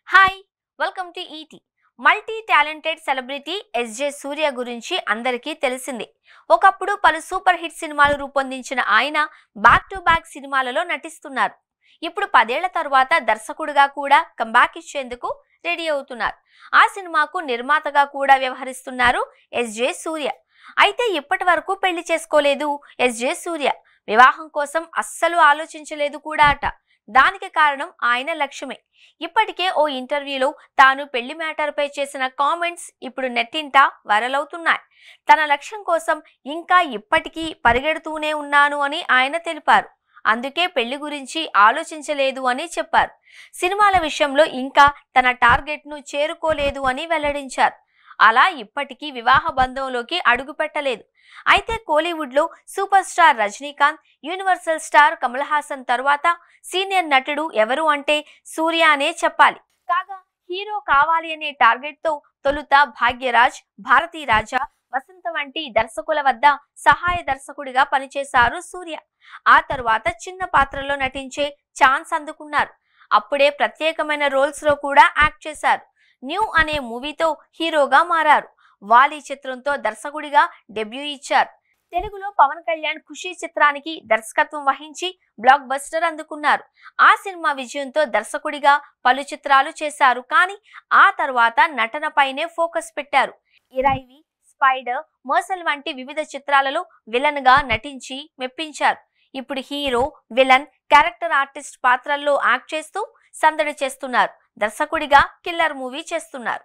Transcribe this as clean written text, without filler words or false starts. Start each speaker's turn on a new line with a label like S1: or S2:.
S1: Hi welcome to ET. Multi talented celebrity SJ Surya గురించి అందరికీ తెలిసిందే. ఒకప్పుడు పలు సూపర్ హిట్ సినిమాలు రూపొందించిన ఆయన బ్యాక్ టు బ్యాక్ సినిమాలలో నటిస్తున్నారు. ఇప్పుడు 10 ఏళ్ల తర్వాత దర్శకుడిగా కూడా కంబ్యాక్ ఇచ్చేందుకు రెడీ అవుతున్నారు. ఆ సినిమాకు నిర్మాతగా కూడా వ్యవహరిస్తున్నారు ఎస్జే సూర్య. అయితే ఇప్పటి వరకు పెళ్లి చేసుకోలేదు ఎస్జే సూర్య. వివాహం కోసం అస్సలు ఆలోచించలేదు కూడా అట. దానికి కారణం ఆయన లక్ష్యమే. ఇప్పటికే ఓ ఇంటర్వ్యూలో తాను పెళ్లి మ్యాటర్ పై చేసిన కామెంట్స్ ఇప్పుడు నెట్టింట వైరల్ అవుతున్నాయి. తన లక్ష్యం కోసం ఇంకా ఇప్పటికీ పరిగెడుతూనే ఉన్నాను అని ఆయన తెలిపారు. అందుకే పెళ్లి గురించి ఆలోచించలేదు అని చెప్పారు. సినిమాల విషయంలో ఇంకా తన టార్గెట్ ను చేరుకోలేదు అని వెల్లడించారు. అలా ఇప్పటికీ వివాహ బంధంలోకి అడుగు పెట్టలేదు. అయితే కోలీవుడ్ లో super star Rajinikanth, universal star Kamal Haasan తర్వాత సీనియర్ నటుడు ఎవరు అంటే సూర్య అనే చెప్పాలి. కాగా హీరో కావాలి అనే టార్గెట్ తో తొలుత భాగ్యరాజ్, భారతీ రాజా, వసంత వంటి దర్శకుల వద్ద సహాయ దర్శకుడిగా పనిచేశారు సూర్య. ఆ తర్వాత చిన్న పాత్రలో నటించే ఛాన్స్ అందుకున్నారు. అప్పుడే ప్రత్యేకమైన రోల్స్ లో కూడా యాక్ట్ చేశారు. న్యూ అనే మూవీతో హీరోగా మారారు. వాలి చిత్రంతో దర్శకుడిగా డెబ్యూ ఇచ్చారు. తెలుగులో పవన్ కళ్యాణ్ ఖుషీ చిత్రానికి దర్శకత్వం వహించి బ్లాక్ బస్టర్ అందుకున్నారు. ఆ సినిమా విజయంతో దర్శకుడిగా పలు చిత్రాలు చేశారు. కానీ ఆ తర్వాత నటనపైనే ఫోకస్ పెట్టారు. ఇరైవి, స్పైడర్, మర్సల్ వంటి వివిధ చిత్రాలలో విలన్ గా నటించి మెప్పించారు. ఇప్పుడు హీరో, విలన్, క్యారెక్టర్ ఆర్టిస్ట్ పాత్రల్లో యాక్ట్ చేస్తూ సందడి చేస్తున్నారు. దర్శకుడిగా కిల్లర్ మూవీ చేస్తున్నారు.